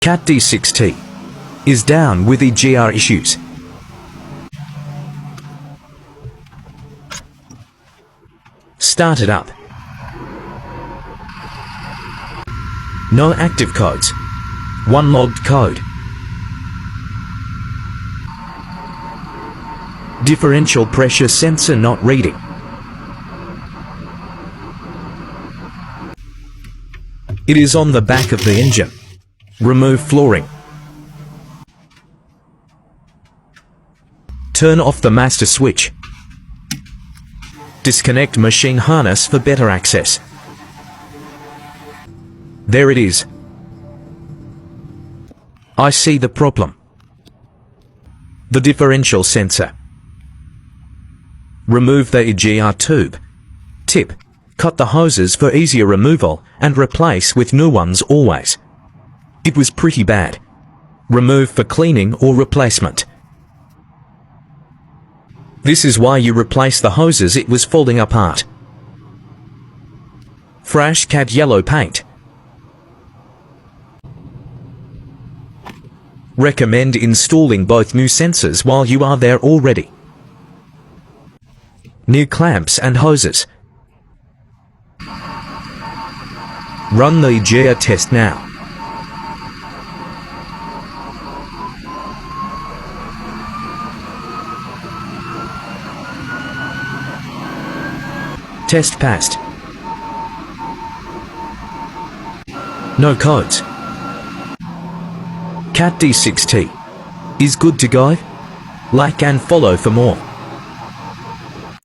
Cat D6T is down with EGR issues. Start it up. No active codes. One logged code. Differential pressure sensor not reading. It is on the back of the engine. Remove flooring. Turn off the master switch. Disconnect machine harness for better access. There it is. I see the problem. The differential sensor. Remove the EGR tube. Tip: cut the hoses for easier removal and replace with new ones always. It was pretty bad. Remove for cleaning or replacement. This is why you replace the hoses, it was falling apart. Fresh cat yellow paint. Recommend installing both new sensors while you are there already. New clamps and hoses. Run the EGR test now. Test passed. No codes. Cat D6T is good to go. Like and follow for more.